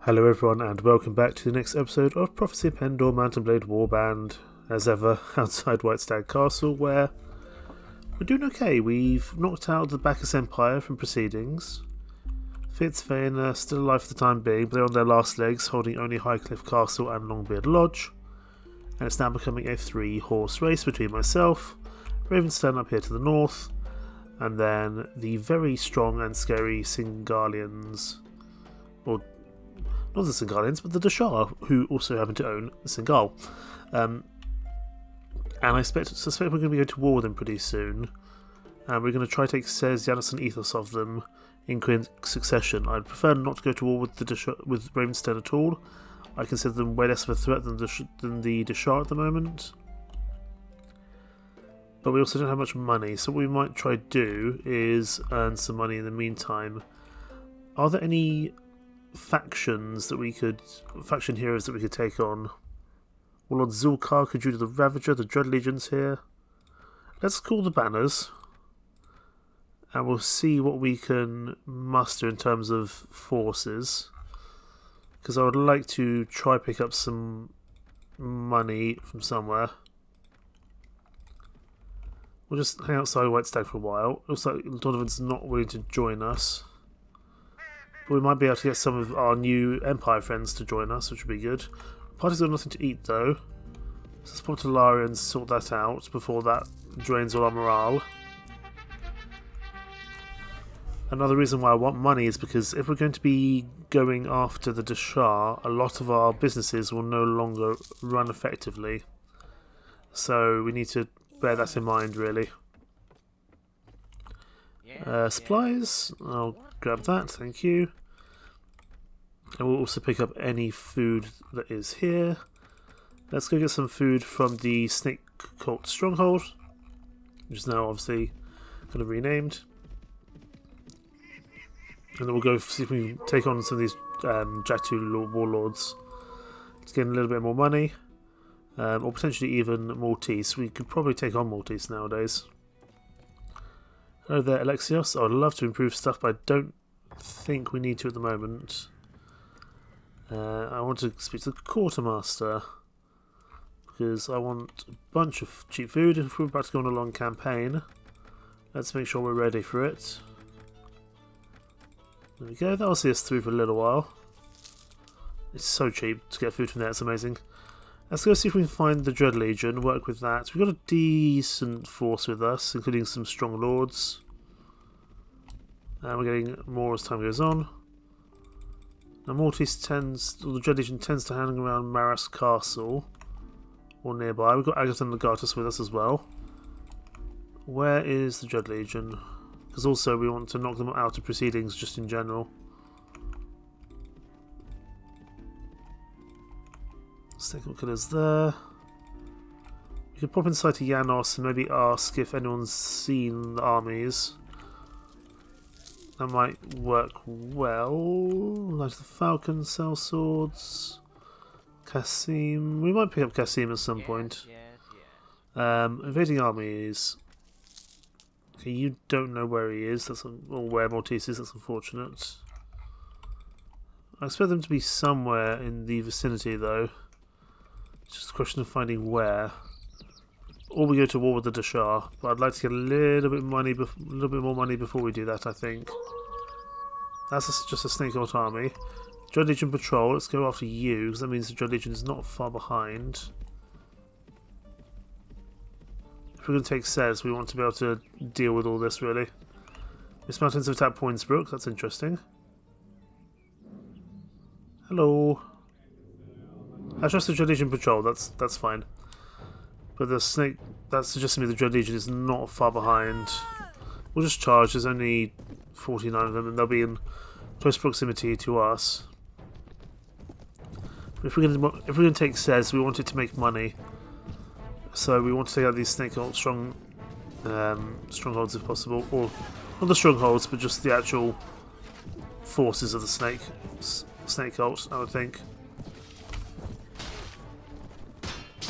Hello everyone and welcome back to the next episode of Prophecy of Pendor Mountain Blade Warband, as ever outside White Stag Castle, where we're doing okay. We've knocked out the Bacchus Empire from proceedings. Huithril are still alive for the time being, but they're on their last legs, holding only Highcliffe Castle and Longbeard Lodge, and it's now becoming a 3-horse race between myself, Ravenstone up here to the north, and then the very strong and scary Singalians, or not the Singalians, but the Dashar, who also happen to own Singal. And I suspect we're going to be going to war with them pretty soon. And we're going to try to take Sez, Yanis and Ethos of them in quick succession. I'd prefer not to go to war with with Ravenstead at all. I consider them way less of a threat than the Dashar at the moment. But we also don't have much money, so what we might try to do is earn some money in the meantime. Are there any faction heroes that we could take on? Warlord Zulkar could do the Ravager, the Dread Legions here. Let's call the banners, and we'll see what we can muster in terms of forces, because I would like to try pick up some money from somewhere. We'll just hang outside White Stag for a while. Looks like Donovan's not willing to join us. But we might be able to get some of our new Empire friends to join us, which would be good. Party's got nothing to eat though, so let's pop to Laria and sort that out before that drains all our morale. Another reason why I want money is because if we're going to be going after the Dashar, a lot of our businesses will no longer run effectively. So we need to bear that in mind, really. Supplies, I'll grab that, thank you. And we'll also pick up any food that is here. Let's go get some food from the Snake Cult Stronghold, which is now obviously kind of renamed. And then we'll go see if we can take on some of these Jatu warlords to get a little bit more money. Or potentially even Maltese. We could probably take on Maltese nowadays. Hello there, Alexios. I would love to improve stuff, but I don't think we need to at the moment. I want to speak to the Quartermaster, because I want a bunch of cheap food. If we're about to go on a long campaign, let's make sure we're ready for it. There we go, that'll see us through for a little while. It's so cheap to get food from there, it's amazing. Let's go see if we can find the Dread Legion, work with that. We've got a decent force with us, including some strong lords. And we're getting more as time goes on. Now the Dread Legion tends to hang around Maras Castle, or nearby. We've got Agathon and Legatus with us as well. Where is the Dread Legion? Because also we want to knock them out of proceedings just in general. Snake Killers there. We could pop inside to Janos and maybe ask if anyone's seen the armies. That might work well. Like the Falcon, Cell Swords, Kasim. We might pick up Kasim at some point. Invading armies. Okay, you don't know where he is. Or where Maltese is. That's unfortunate. I expect them to be somewhere in the vicinity, though. It's just a question of finding where. Or we go to war with the Dashar, but I'd like to get a little bit more money before we do that, I think. That's just a Snake Cult army. Dread Legion Patrol, let's go after you, because that means the Dread Legion is not far behind. If we're going to take Sez, we want to be able to deal with all this, really. Miss Mountains have attacked Poinsbrook, that's interesting. Hello. I trust the Dread Legion Patrol, that's fine. But the Snake, that suggests to me the Dread Legion is not far behind. We'll just charge, there's only 49 of them and they'll be in close proximity to us. But if we're going to take Sez, we want it to make money. So we want to take out these Snake Cult strongholds if possible. Or, not the strongholds, but just the actual forces of the Snake Cult, I would think.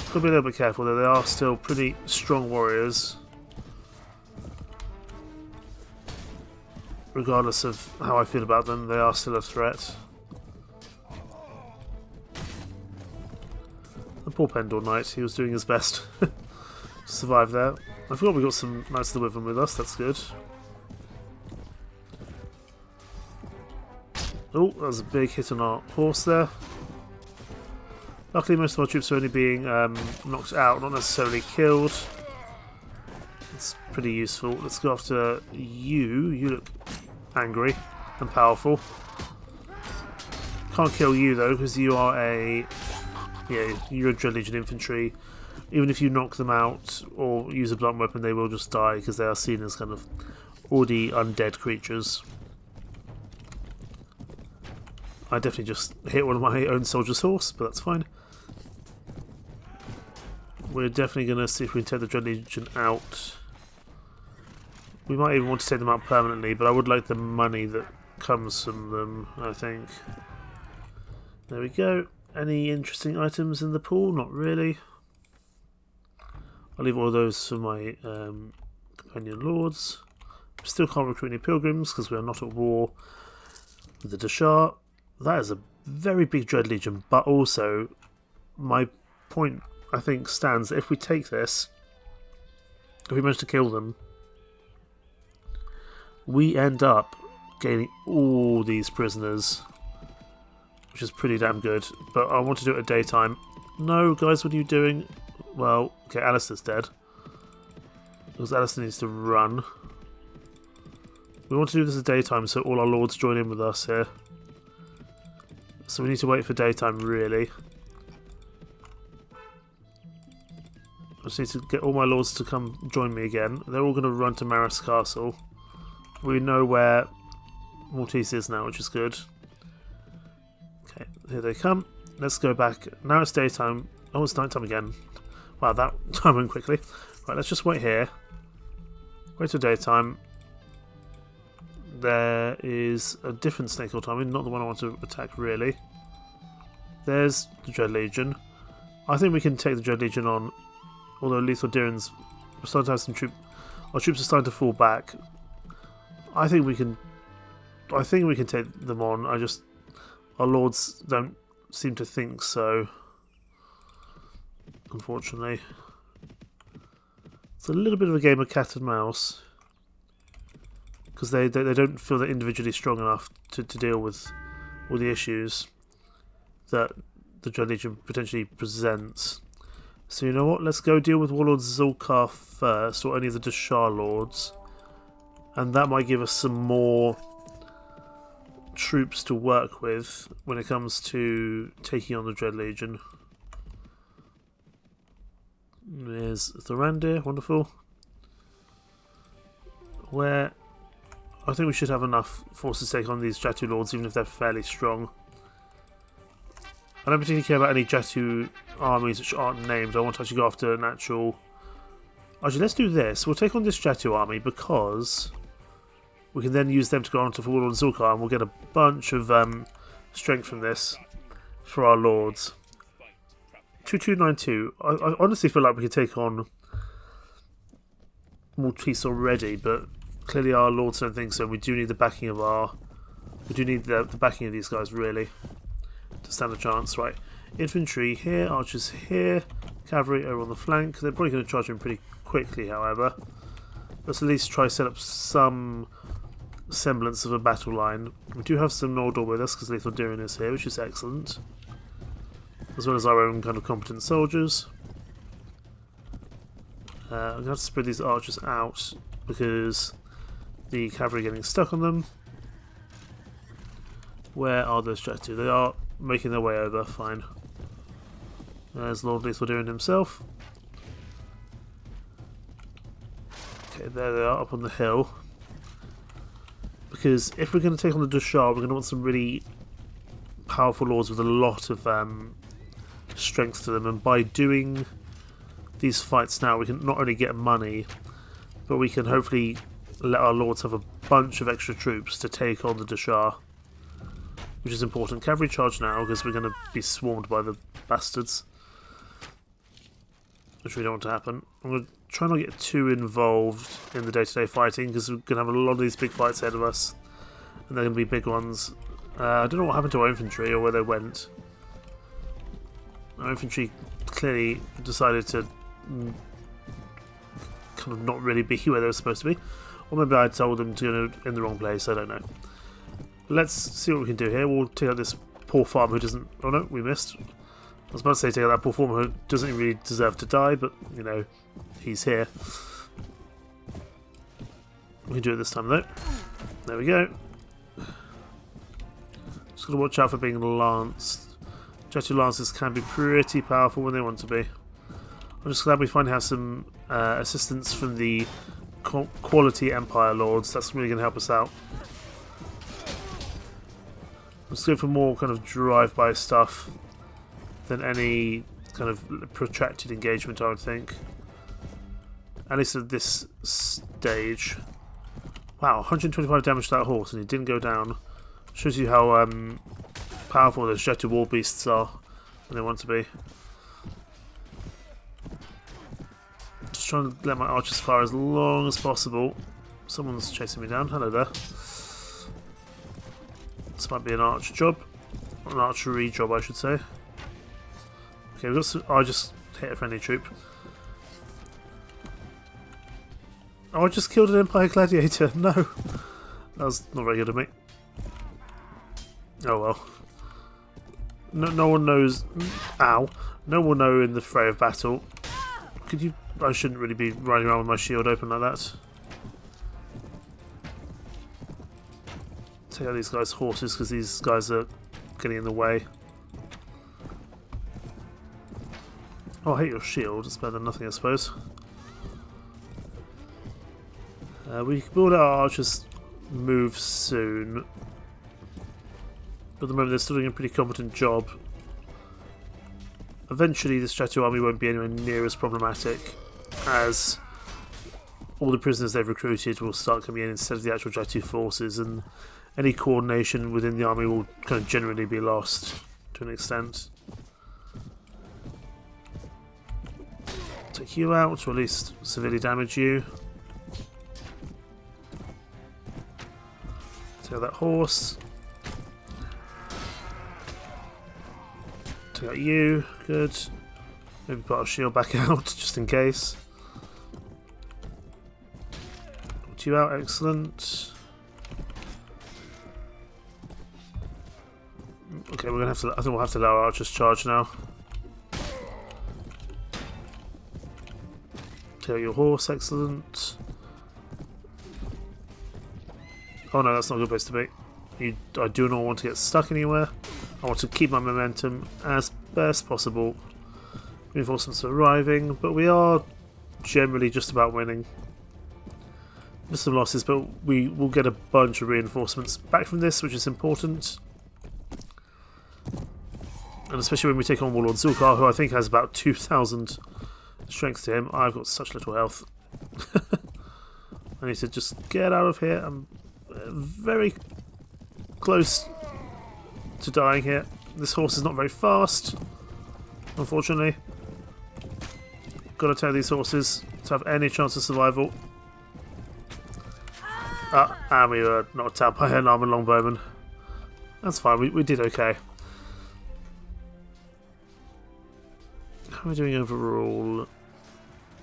Got to be a little bit careful though, they are still pretty strong warriors. Regardless of how I feel about them, they are still a threat. The poor Pendor Knight, he was doing his best to survive there. I forgot we got some Knights of the Wyvern with us, that's good. Oh, that was a big hit on our horse there. Luckily most of our troops are only being knocked out, not necessarily killed. It's pretty useful. Let's go after you. You look angry and powerful. Can't kill you though, because you are you're a Dread Legion infantry. Even if you knock them out or use a blunt weapon, they will just die because they are seen as kind of already undead creatures. I definitely just hit one of my own soldier's horse, but that's fine. We're definitely going to see if we can take the Dread Legion out. We might even want to take them out permanently, but I would like the money that comes from them, I think. There we go. Any interesting items in the pool? Not really. I'll leave all those for my companion lords. Still can't recruit any pilgrims because we are not at war with the Dashar. That is a very big Dread Legion, but also my point I think stands that if we take this, if we manage to kill them, we end up gaining all these prisoners, which is pretty damn good. But I want to do it at daytime. No, guys, what are you doing? Well, okay, Alistair's dead. Because Alistair needs to run. We want to do this at daytime so all our lords join in with us here. So we need to wait for daytime, really. I just need to get all my lords to come join me again. They're all going to run to Maris Castle. We know where Maltese is now, which is good. Okay, here they come. Let's go back. Now it's daytime. Oh, it's nighttime again. Wow, that time went quickly. Right, let's just wait here. Wait till daytime. There is a different snake oil timing, not the one I want to attack, really. There's the Dread Legion. I think we can take the Dread Legion on, although Lethal Dirins, we're starting to have some our troops are starting to fall back. I think we can take them on. Our lords don't seem to think so, unfortunately. It's a little bit of a game of cat and mouse, because they don't feel they're individually strong enough to deal with all the issues that the Dread Legion potentially presents. So you know what, let's go deal with Warlord Zulkar first, or any of the Dashar lords, and that might give us some more troops to work with when it comes to taking on the Dread Legion. There's Thorandir, wonderful. Where I think we should have enough forces to take on these Jatu lords, even if they're fairly strong. I don't particularly care about any Jatu armies which aren't named. I want to actually go after an actual... Actually, let's do this. We'll take on this Jatu army because we can then use them to go on to Warlord Zulkar, and we'll get a bunch of strength from this for our lords. 2292. I honestly feel like we could take on Maltese already, but clearly our lords don't think so. We do need the backing of the backing of these guys, really, to stand a chance. Right, infantry here, archers here, cavalry over on the flank. They're probably going to charge in pretty quickly, however. Let's at least try to set up some semblance of a battle line. We do have some Noldor with us because Lethal Dirin is here, which is excellent, as well as our own kind of competent soldiers. I'm going to have to spread these archers out because the cavalry are getting stuck on them. Where are those Jatu? They are making their way over, fine. There's Lord Lethal Dirin himself. Okay, there they are, up on the hill. Because if we're going to take on the Dashar, we're going to want some really powerful lords with a lot of strength to them, and by doing these fights now, we can not only get money, but we can hopefully let our lords have a bunch of extra troops to take on the Dashar, which is important. Cavalry charge now, because we're going to be swarmed by the bastards, which we don't want to happen. I'm going to try not to get too involved in the day-to-day fighting, because we're going to have a lot of these big fights ahead of us, and they're going to be big ones. I don't know what happened to our infantry or where they went. Our infantry clearly decided to kind of not really be where they were supposed to be. Or maybe I told them to go in the wrong place, I don't know. Let's see what we can do here. We'll take out this poor farmer who doesn't... Oh no, we missed. I was about to say take out that poor farmer who doesn't really deserve to die, but, you know, he's here. We can do it this time though. There we go. Just gotta watch out for being lanced. Jet lances can be pretty powerful when they want to be. I'm just glad we finally have some assistance from the quality Empire Lords. That's really going to help us out. Let's go for more kind of drive-by stuff than any kind of protracted engagement, I would think. At least at this stage. Wow, 125 damage to that horse and he didn't go down. Shows you how powerful those Jetted War Beasts are when they want to be. Just trying to let my archers fire as long as possible. Someone's chasing me down. Hello there. This might be an archer job. An archery job, I should say. Okay, we've got some... Oh, I just hit a friendly troop. Oh, I just killed an Empire Gladiator. No. That was not very good of me. Oh well. No one knows... Ow. No one will know in the fray of battle. Could you... I shouldn't really be riding around with my shield open like that. Take out these guys' horses because these guys are getting in the way. Oh, I hate your shield. It's better than nothing, I suppose. We can build our archers move soon. But at the moment they're still doing a pretty competent job. Eventually this Jatu army won't be anywhere near as problematic as all the prisoners they've recruited will start coming in instead of the actual Jatu forces, and any coordination within the army will kind of generally be lost to an extent. Take you out, or at least severely damage you. Take out that horse. Take out you, good. Maybe put our shield back out just in case. Put you out, excellent. Okay, we're gonna have to. I think we'll have to let our archers charge now. Take out your horse, excellent. Oh no, that's not a good place to be. I do not want to get stuck anywhere. I want to keep my momentum as best possible. Reinforcements are arriving, but we are generally just about winning. There's some losses, but we will get a bunch of reinforcements back from this, which is important. And especially when we take on Warlord Zulkar, who I think has about 2,000 strength to him. I've got such little health. I need to just get out of here. I'm very close to dying here. This horse is not very fast, unfortunately. Got to tear these horses to have any chance of survival. And we were knocked out by an armoured longbowman. That's fine, we did okay. How are we doing overall?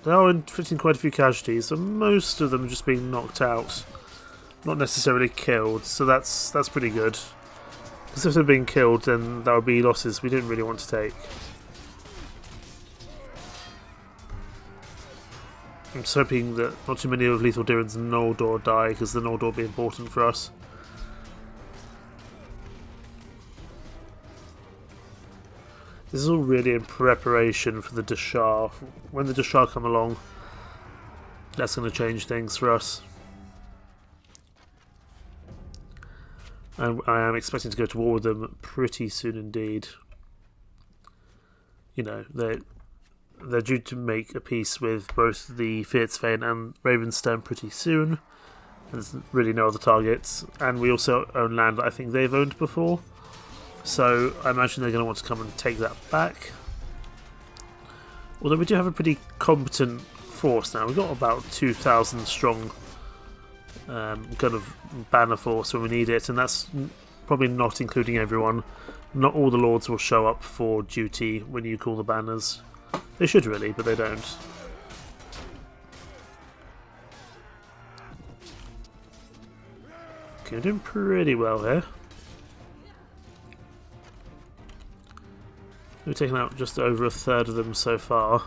They are inflicting quite a few casualties, so most of them are just being knocked out, not necessarily killed, so that's pretty good. Because if they're being killed, then that would be losses we didn't really want to take. I'm just hoping that not too many of Lethal Durin's Noldor die, because the Noldor will be important for us. This is all really in preparation for the Dashar. When the Dashar come along, that's going to change things for us. And I am expecting to go to war with them pretty soon indeed. You know, they're due to make a peace with both the Fiatsvane and Ravenstone pretty soon. And there's really no other targets. And we also own land that I think they've owned before. So I imagine they're going to want to come and take that back. Although we do have a pretty competent force now. We've got about 2,000 strong kind of banner force when we need it. And that's probably not including everyone. Not all the lords will show up for duty when you call the banners. They should really, but they don't. Okay, we're doing pretty well here. We've taken out just over a third of them so far.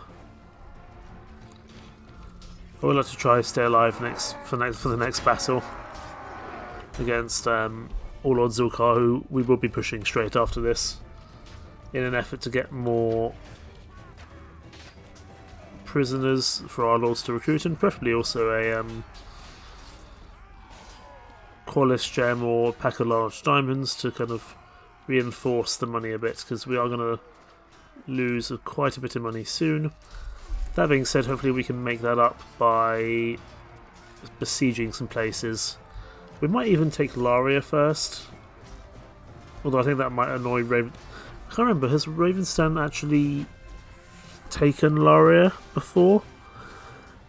I would like to try stay alive for the next battle against Warlord Zulkar, who we will be pushing straight after this, in an effort to get more prisoners for our lords to recruit, and preferably also a Qualis gem or pack of large diamonds to kind of reinforce the money a bit, because we are going to lose quite a bit of money soon. That being said, hopefully we can make that up by besieging some places. We might even take Laria first, although I think that might annoy Raven. I can't remember, has Ravenstan actually taken Laria before?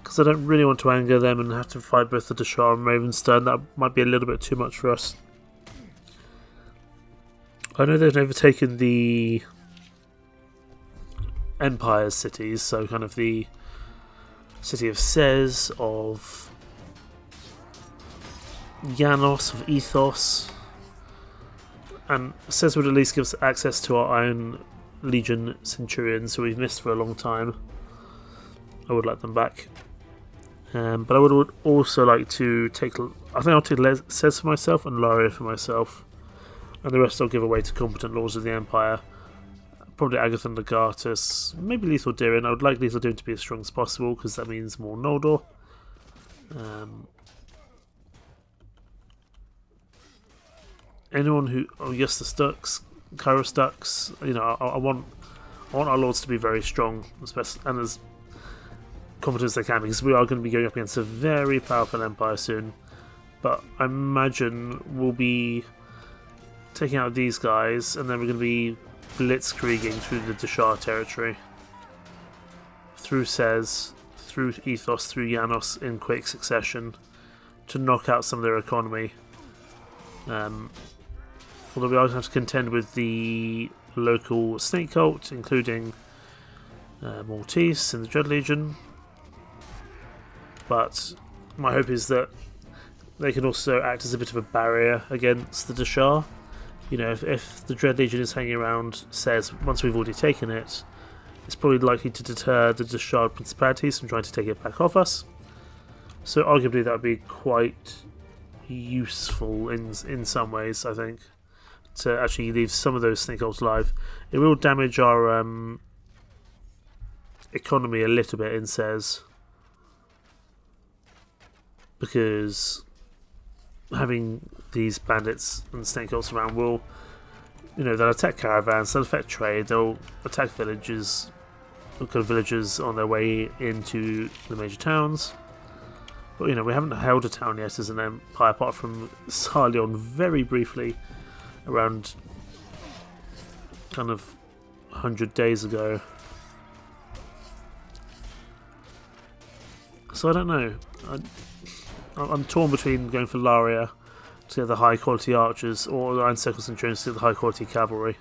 Because I don't really want to anger them and have to fight both the Dashar and Ravenstan. That might be a little bit too much for us. I know they've never taken the Empire's cities, so kind of the city of Sez, of Janos, of Ethos, and Sez would at least give us access to our own Legion Centurions, who we've missed for a long time. I would like them back. But I would also like to take, I think I'll take Sez for myself and Laria for myself, and the rest I'll give away to competent lords of the Empire. Probably Agathon Legatus, maybe Lethal Dirin. I would like Lethal Dirin to be as strong as possible, because that means more Noldor. Anyone who, oh yes, the Stux, Cairo Stux. You know, I want our lords to be very strong, especially, and as competent as they can, because we are going to be going up against a very powerful empire soon. But I imagine we'll be taking out these guys, and then we're going to be blitzkrieging through the Dashar territory, through Sez, through Ethos, through Janos in quick succession to knock out some of their economy. Although we are going to have to contend with the local snake cult, including Maltese and the Dread Legion. But my hope is that they can also act as a bit of a barrier against the Dashar. You know, if the Dread Legion is hanging around, says once we've already taken it, it's probably likely to deter the Dashar principalities from trying to take it back off us. So arguably that would be quite useful in some ways, I think, to actually leave some of those snake holes alive. It will damage our economy a little bit in Sez, because having these bandits and snake holes around will, you know, they'll attack caravans, they'll affect trade, they'll attack villages, kind of villagers on their way into the major towns. But, you know, we haven't held a town yet as an empire, apart from Sarleon very briefly, around kind of 100 days ago. So I don't know. I'm torn between going for Laria to get the high quality archers, or the Iron Circle Centurions to get the high quality cavalry.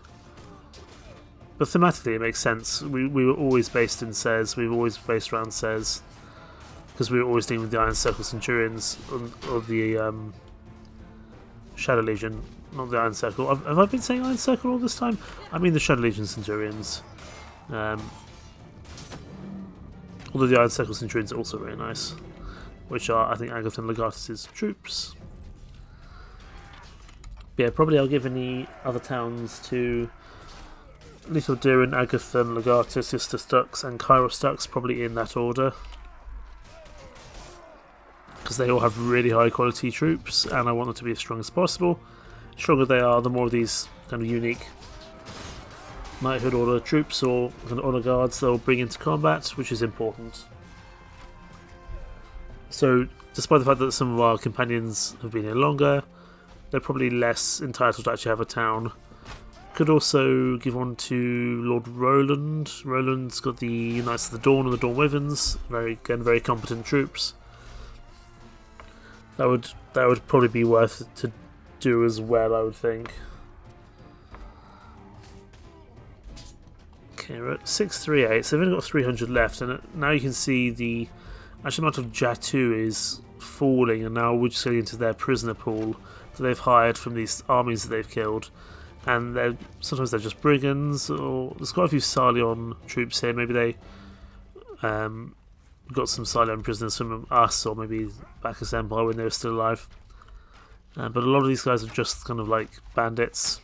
But thematically it makes sense. We were always based in Sez, we were always based around Sez, because we were always dealing with the Iron Circle Centurions, or the Shadow Legion, not the Iron Circle. Have I been saying Iron Circle all this time? I mean the Shadow Legion Centurions. Although the Iron Circle Centurions are also very nice, which are, I think, Agathon Legatus' troops. But yeah, probably I'll give any other towns to Lethal Dirin, Agathon Legatus, Sister Stux, and Cairo Stux, probably in that order, because they all have really high quality troops, and I want them to be as strong as possible. The stronger they are, the more of these kind of unique Knighthood Order troops or kind of Honor Guards they'll bring into combat, which is important. So, despite the fact that some of our companions have been here longer, they're probably less entitled to actually have a town. Could also give one to Lord Roland. Roland's got the Knights of the Dawn and the Dawn Wyverns, very competent troops. That would probably be worth it to do as well, I would think. Okay, we're at 638, so they've only got 300 left, and now you can see the actual amount of Jatu is falling, and now we're just getting into their prisoner pool that they've hired from these armies that they've killed. And sometimes they're just brigands, or there's quite a few Salion troops here. Maybe they got some Salion prisoners from us, or maybe Bacchus Empire when they were still alive. But a lot of these guys are just kind of like bandits.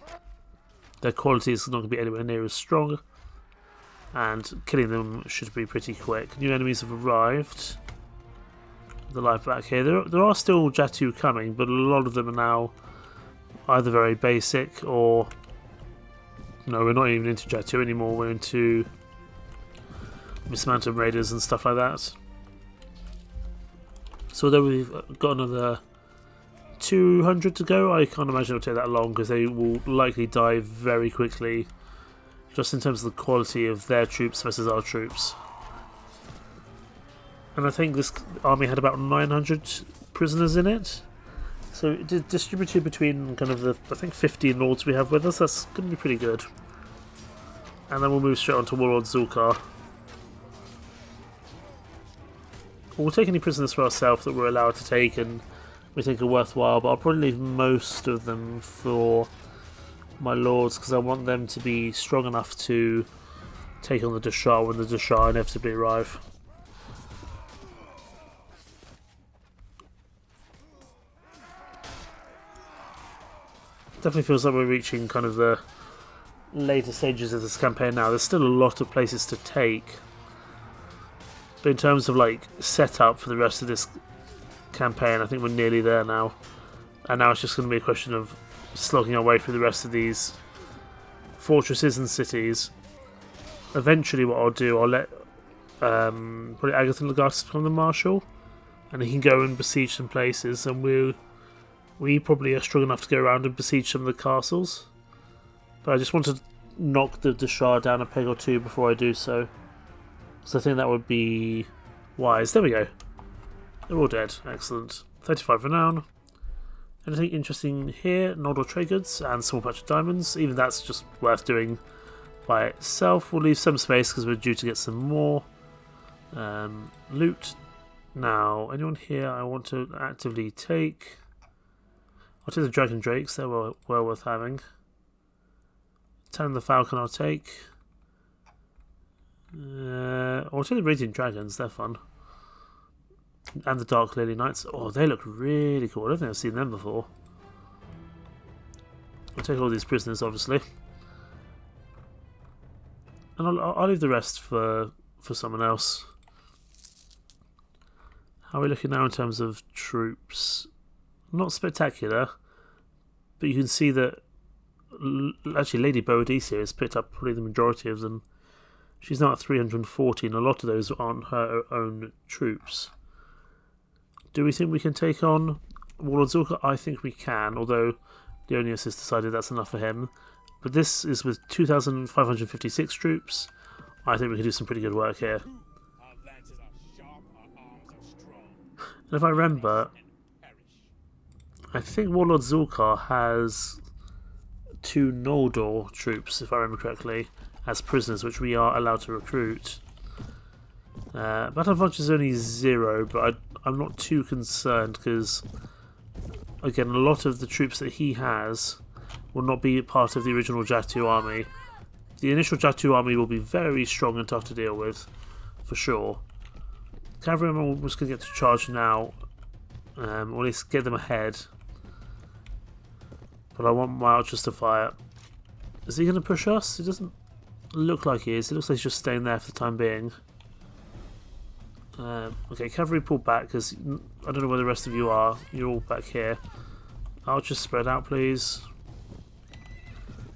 Their quality is not going to be anywhere near as strong, and killing them should be pretty quick. New enemies have arrived. The life back here. There are still Jatu coming, but a lot of them are now either very basic or... No, we're not even into Jatu anymore, we're into Mismounted Raiders and stuff like that. So although we've got another 200 to go, I can't imagine it'll take that long, because they will likely die very quickly, just in terms of the quality of their troops versus our troops. And I think this army had about 900 prisoners in it. So distributed between kind of the, I think, 15 lords we have with us. That's going to be pretty good. And then we'll move straight on to Warlord Zulkar. We'll take any prisoners for ourselves that we're allowed to take and we think are worthwhile, but I'll probably leave most of them for my lords, because I want them to be strong enough to take on the Dashar when the Dashar inevitably arrive. Definitely feels like we're reaching kind of the later stages of this campaign now. There's still a lot of places to take, but in terms of like setup for the rest of this campaign, I think we're nearly there now. And now it's just going to be a question of slogging our way through the rest of these fortresses and cities. Eventually what I'll do, I'll let probably Agathon Legatus become the marshal, and he can go and besiege some places, and we probably are strong enough to go around and besiege some of the castles. But I just want to knock the Dashar down a peg or two before I do so. So I think that would be wise. There we go. They're all dead. Excellent. 35 renown. Anything interesting here? Nod or trade goods and small patch of diamonds. Even that's just worth doing by itself. We'll leave some space because we're due to get some more loot. Now, anyone here I want to actively take? I'll take the Dragon Drakes, they're well worth having. 10 the Falcon I'll take. I'll take the Radiant Dragons, they're fun. And the Dark Lily Knights. Oh, they look really cool. I don't think I've seen them before. I'll take all these prisoners, obviously. And I'll leave the rest for someone else. How are we looking now in terms of troops? Not spectacular, but you can see that actually Lady Boadicea has picked up probably the majority of them. She's now at 340, and a lot of those aren't her own troops. Do we think we can take on Warlord Zulkar? I think we can, although Leonius has decided that's enough for him. But this is with 2,556 troops. I think we can do some pretty good work here. And if I remember, I think Warlord Zulkar has 2 Noldor troops, if I remember correctly, as prisoners, which we are allowed to recruit. Battle advantage is only 0, but I'm not too concerned because, again, a lot of the troops that he has will not be part of the original Jatu army. The initial Jatu army will be very strong and tough to deal with, for sure. Cavalry, I'm almost going to get to charge now, or at least get them ahead. But I want my archers to fire. Is he going to push us? It doesn't look like he is. It looks like he's just staying there for the time being. Okay, cavalry pull back because I don't know where the rest of you are. You're all back here. Archers spread out, please.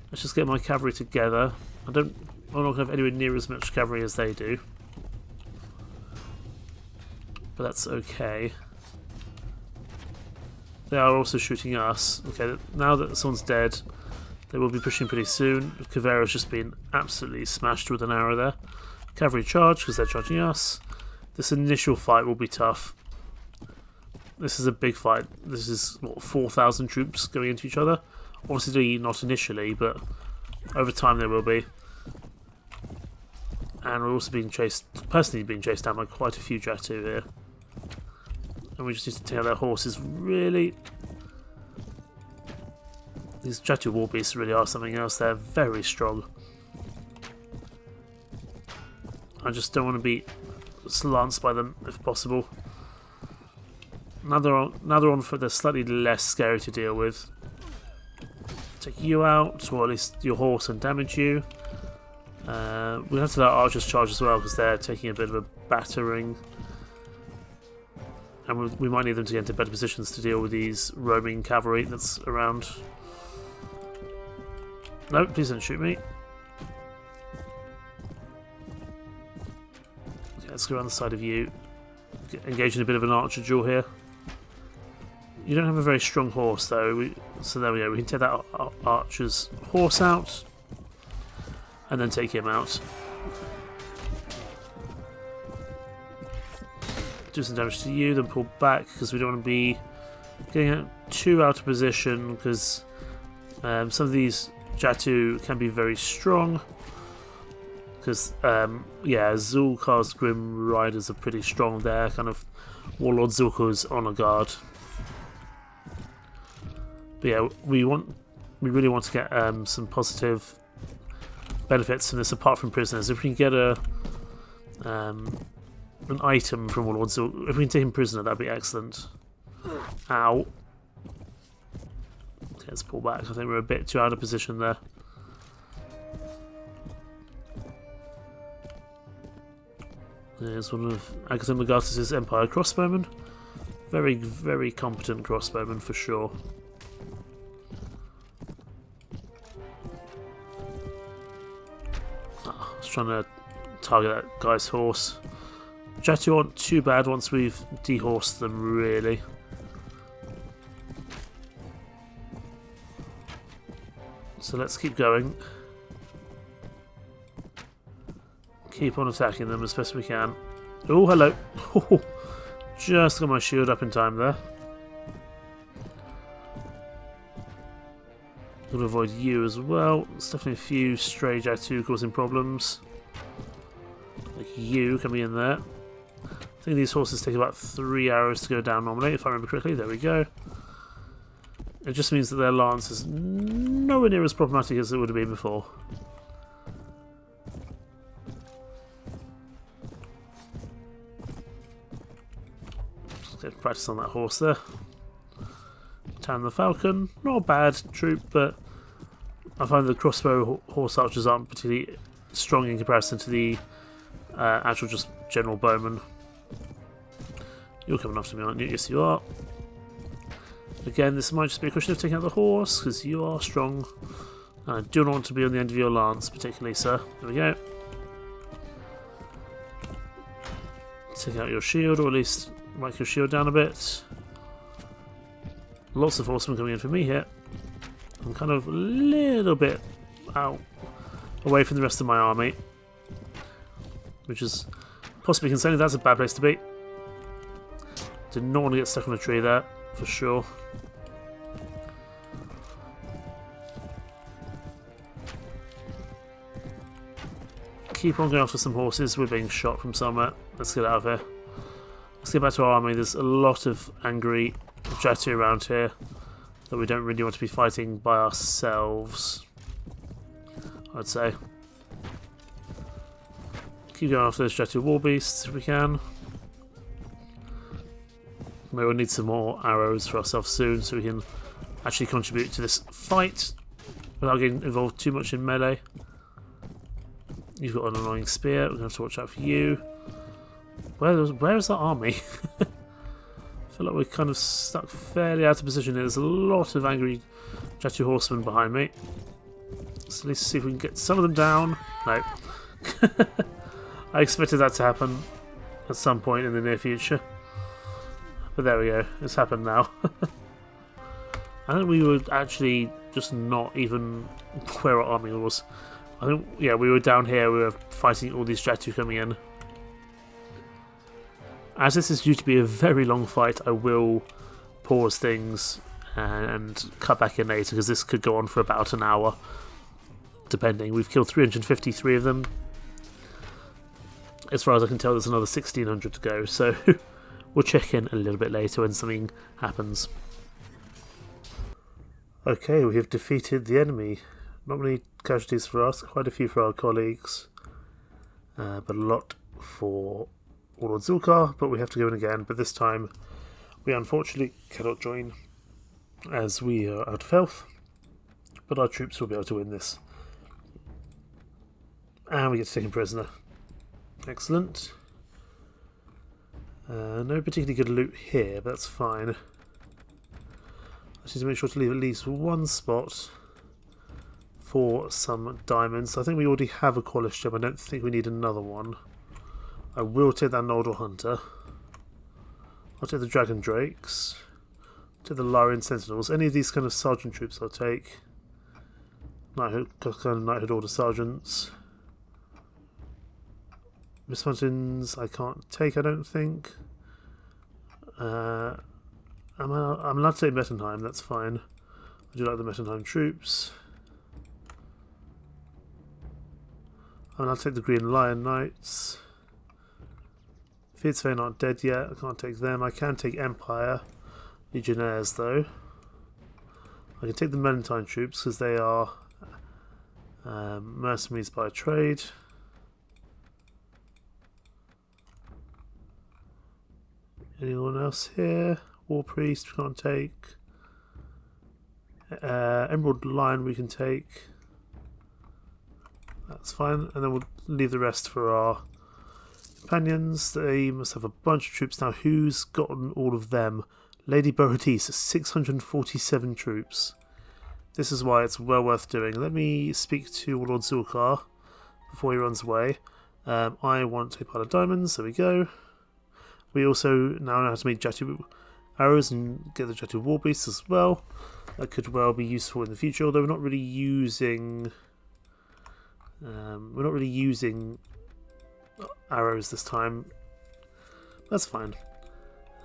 Let's just get my cavalry together. I'm not going to have anywhere near as much cavalry as they do, but that's okay. They are also shooting us. Okay, now that someone's dead, they will be pushing pretty soon. Cavera's just been absolutely smashed with an arrow there. Cavalry charge because they're charging us. This initial fight will be tough. This is a big fight. This is, what, 4,000 troops going into each other? Obviously not initially, but over time there will be. And we're also personally being chased down by quite a few Jatu here. And we just need to take out their horses, really. These Jatu war beasts really are something else. They're very strong. I just don't want to be slanced by them if possible. Now they're on foot, they're slightly less scary to deal with. Take you out, or at least your horse, and damage you. We'll have to let archers charge as well because they're taking a bit of a battering. And we might need them to get into better positions to deal with these roaming cavalry that's around. No, please don't shoot me. Okay, let's go around the side of you. Engage in a bit of an archer duel here. You don't have a very strong horse though, so there we go. We can take that archer's horse out and then take him out. Do some damage to you, then pull back because we don't want to be getting too out of position because some of these Jatu can be very strong. Because, yeah, Zulkar's Grim Riders are pretty strong there. Kind of Warlord Zulkar's Honor Guard. But yeah, we really want to get some positive benefits from this apart from prisoners. If we can get an item from Warlord Zulkar, if we can take him prisoner, that'd be excellent. Ow. Okay, let's pull back. I think we're a bit too out of position there. There's one of Agathon Legatus' Empire crossbowmen. Very, very competent crossbowman for sure. I was trying to target that guy's horse. Jatu aren't too bad once we've dehorsed them, really. So let's keep going. Keep on attacking them as best we can. Oh, hello. Just got my shield up in time there. Gotta avoid you as well. There's definitely a few stray Jatu causing problems. Like you coming in there. I think these horses take about 3 hours to go down normally, if I remember correctly. There we go. It just means that their lance is nowhere near as problematic as it would have been before. Get practice on that horse there. Tan the Falcon, not a bad troop, but I find the crossbow horse archers aren't particularly strong in comparison to the actual just general bowmen. You're coming after me, aren't you? Yes, you are. Again, this might just be a question of taking out the horse because you are strong. I do not want to be on the end of your lance, particularly, sir. There we go. Take out your shield, or at least whack your shield down a bit. Lots of horsemen coming in for me here. I'm kind of a little bit out away from the rest of my army, which is possibly concerning. That's a bad place to be. Did not want to get stuck on a tree there, for sure. Keep on going after some horses. We're being shot from somewhere. Let's get out of here. Let's get back to our army. There's a lot of angry Jatu around here that we don't really want to be fighting by ourselves, I'd say. Keep going after those Jatu war beasts if we can. We will need some more arrows for ourselves soon so we can actually contribute to this fight without getting involved too much in melee. You've got an annoying spear. We're going to have to watch out for you. Where is that army? I feel like we're kind of stuck fairly out of position here. There's a lot of angry Jatu horsemen behind me. So let's see if we can get some of them down. No. I expected that to happen at some point in the near future. But there we go. It's happened now. I think we were actually just not even where our army was. I think, yeah, we were down here. We were fighting all these Jatu coming in. As this is due to be a very long fight, I will pause things and cut back in later because this could go on for about an hour, depending. We've killed 353 of them. As far as I can tell, there's another 1600 to go, so we'll check in a little bit later when something happens. Okay, we have defeated the enemy. Not many casualties for us, quite a few for our colleagues, but a lot for Warlord Zulkar, but we have to go in again, but this time we unfortunately cannot join as we are out of health, but our troops will be able to win this. And we get to take him prisoner. Excellent. No particularly good loot here, but that's fine. I just need to make sure to leave at least one spot for some diamonds. I think we already have a Qualish gem. I don't think we need another one. I will take that Noldor Hunter. I'll take the Dragon Drakes. I'll take the Larian Sentinels. Any of these kind of sergeant troops I'll take. Knighthood, kind of Knighthood Order Sergeants. Miss Mountains I can't take, I don't think. I'm allowed to take Mettenheim, that's fine. I do like the Mettenheim troops. I'm allowed to take the Green Lion Knights. Huithril aren't dead yet, I can't take them. I can take Empire Legionnaires though. I can take the Melentyne troops because they are mercenaries by trade. Anyone else here? War Priest we can't take. Emerald Lion we can take. That's fine. And then we'll leave the rest for our companions. They must have a bunch of troops now. Who's gotten all of them? Lady Borodis, 647 troops. This is why it's well worth doing. Let me speak to Lord Zulkar before he runs away. I want a pile of diamonds. There we go. We also now know how to make Jatu arrows and get the Jatu war beasts as well. That could well be useful in the future, although we're not really using arrows this time. That's fine.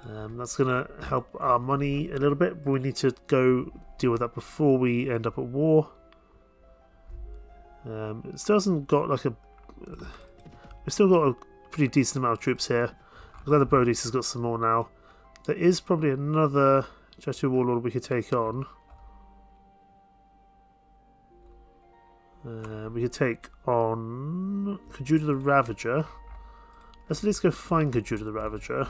That's gonna help our money a little bit, but we need to go deal with that before we end up at war. It still hasn't got like a. We've still got a pretty decent amount of troops here. I'm glad the Brodis has got some more now. There is probably another Jatu Warlord we could take on. We could take on Kajuda the Ravager. Let's at least go find Kajuda the Ravager.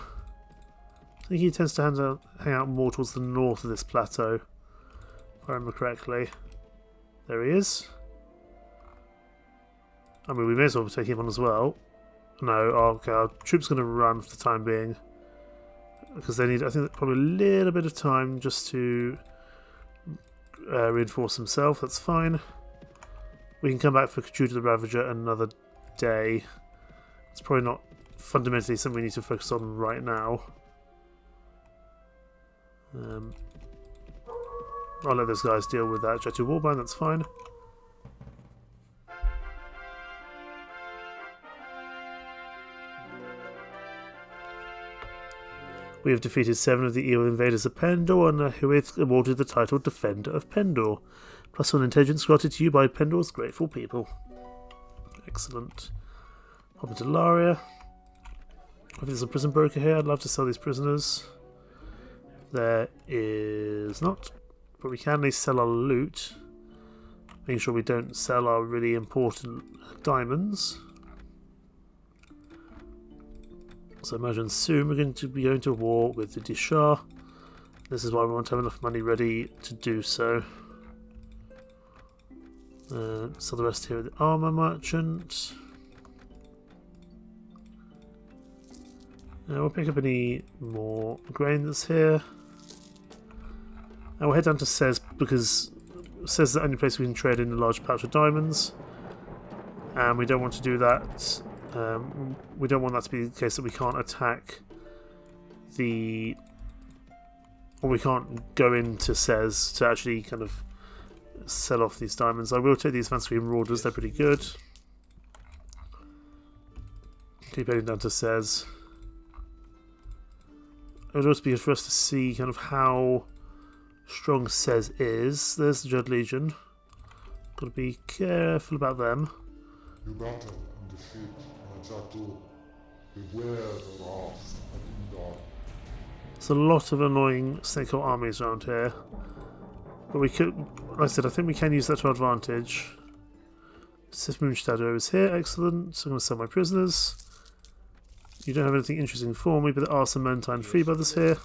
I think he tends to hang out more towards the north of this plateau, if I remember correctly. There he is. I mean, we may as well take him on as well. No, okay, our troops are going to run for the time being. Because they need, I think, probably a little bit of time just to reinforce himself. That's fine. We can come back for Kajuda the Ravager another day. It's probably not fundamentally something we need to focus on right now. I'll let those guys deal with that Jatu Warband, that's fine. We have defeated 7 of the evil invaders of Pendor and Huithril awarded the title Defender of Pendor. +1 intelligence granted to you by Pendor's grateful people. Excellent. Hop into Laria. If there's a prison broker here, I'd love to sell these prisoners. There is not, but we can at least sell our loot. Making sure we don't sell our really important diamonds. So imagine soon we're going to be going to war with the Dishar. This is why we want to have enough money ready to do so. So the rest here are the armour merchant. We'll pick up any more grain that's here. And we'll head down to Sez because Sez is the only place we can trade in a large pouch of diamonds. And we don't want to do that. We don't want that to be the case that we can't attack the... or we can't go into Sez to actually kind of sell off these diamonds. I will take these Fancy Marauders, they're pretty good. Keep heading down to Sez. It would also be good for us to see kind of how strong Sez is. There's the Dread Legion. Got to be careful about them. You battle and defeat Jatu There's a lot of annoying snake armies around here. But we could, like I said, I think we can use that to our advantage. Sif Moonshadow is here, excellent. So I'm going to sell my prisoners. You don't have anything interesting for me, but there are some Mentine Free Brothers here.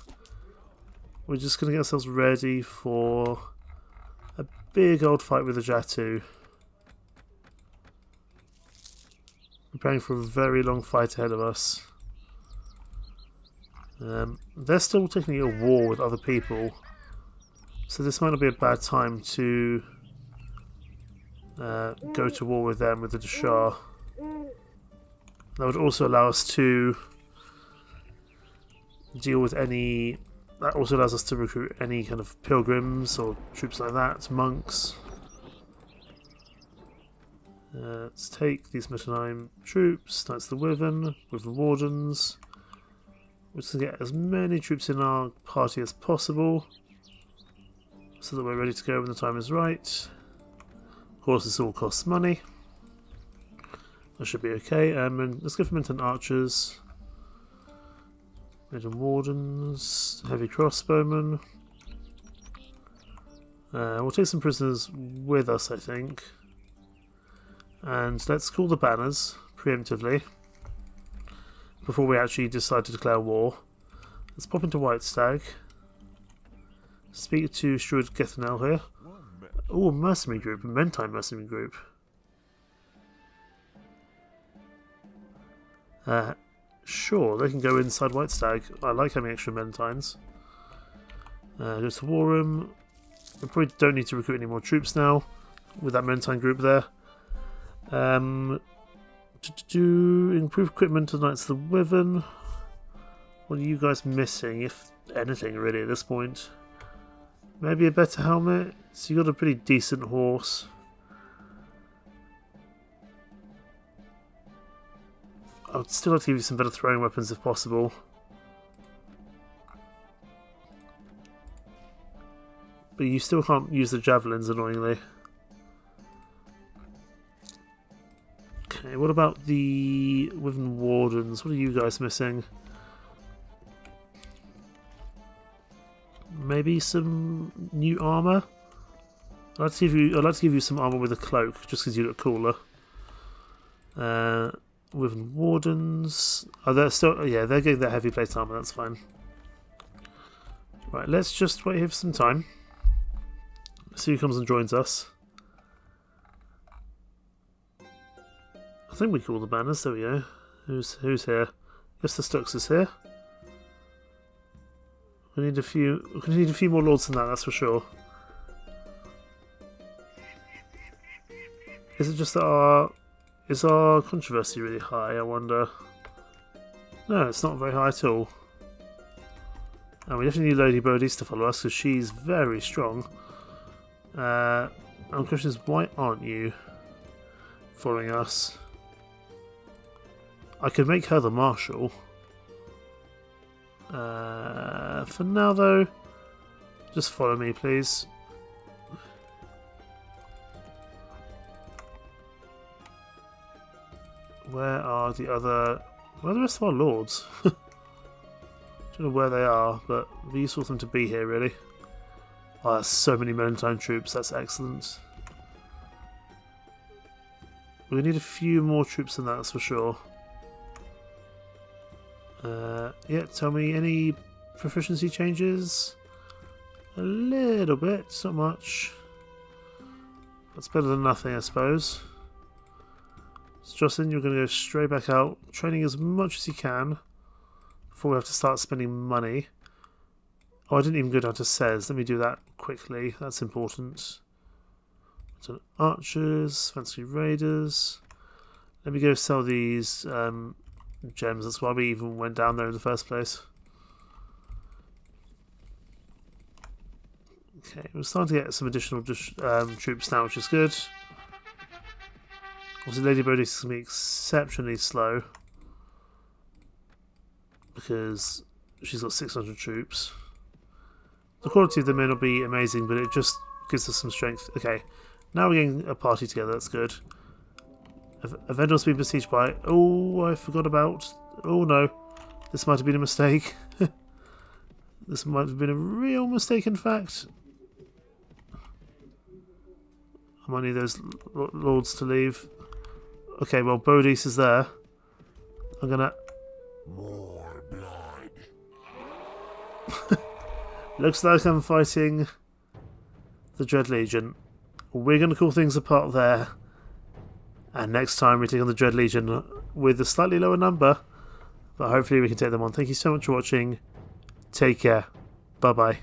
We're just going to get ourselves ready for a big old fight with the Jatu. Preparing for a very long fight ahead of us. They're still technically at war with other people, so this might not be a bad time to go to war with them, with the Dashar. That would also allow us to deal with any... That also allows us to recruit any kind of pilgrims or troops like that, monks. Let's take these Metonime troops, that's the Wyvern, with the Wardens. We're just going to get as many troops in our party as possible, so that we're ready to go when the time is right. Of course, this all costs money. That should be okay. And let's go for Menton Archers, Menton Wardens, Heavy Crossbowmen. We'll take some prisoners with us, I think. And let's call the banners preemptively before we actually decide to declare war. Let's pop into White Stag. Speak to Struid Gethanel here. Oh, a mercenary group, a Mentine mercenary group. Sure, they can go inside White Stag. I like having extra Mentines. Go to War Room. We probably don't need to recruit any more troops now with that Mentine group there. To improve equipment tonight's the Wyvern. What are you guys missing, if anything, really, at this point? Maybe a better helmet? So you got a pretty decent horse. I would still like to give you some better throwing weapons if possible. But you still can't use the javelins, annoyingly. Okay, what about the Wyvern Wardens? What are you guys missing? Maybe some new armor? I'd like to give you some armor with a cloak, just because you look cooler. Wyvern Wardens. Oh, they're still... Yeah, they're getting their heavy plate armor, that's fine. Right, let's just wait here for some time. See who comes and joins us. I think we call the banners, there we go. Who's here? Yes, the Stux is here. We need a few more lords than that, that's for sure. Is it just that is our controversy really high, I wonder? No, it's not very high at all. And we definitely need Lady Bodhi's to follow us, because she's very strong. And the question is, why aren't you following us? I could make her the Marshal. For now, though, just follow me, please. Where are the rest of our lords? Don't know where they are, but it'd be useful for them to be here, really. Oh, there's so many Mentine troops, that's excellent. We need a few more troops than that, that's for sure. Yeah, tell me, any proficiency changes? A little bit, not much. That's better than nothing, I suppose. So Jocelyn, you're going to go straight back out, training as much as you can before we have to start spending money. Oh, I didn't even go down to Says. Let me do that quickly. That's important. So Archers, Fancy Raiders. Let me go sell these gems. That's why we even went down there in the first place. Okay, we're starting to get some additional troops now, which is good. Obviously, Lady Bodhi is going to be exceptionally slow because she's got 600 troops. The quality of them may not be amazing, but it just gives us some strength. Okay, now we're getting a party together, that's good. Vendor's been besieged by... Oh, I forgot about Oh no, this might have been a mistake. This might have been a real mistake, in fact. I might need those lords to leave. Okay, well, Bodis is there. I'm gonna... More blood. Looks like I'm fighting the Dread Legion. We're gonna call things apart there. And next time we take on the Dread Legion with a slightly lower number. But hopefully we can take them on. Thank you so much for watching. Take care. Bye-bye.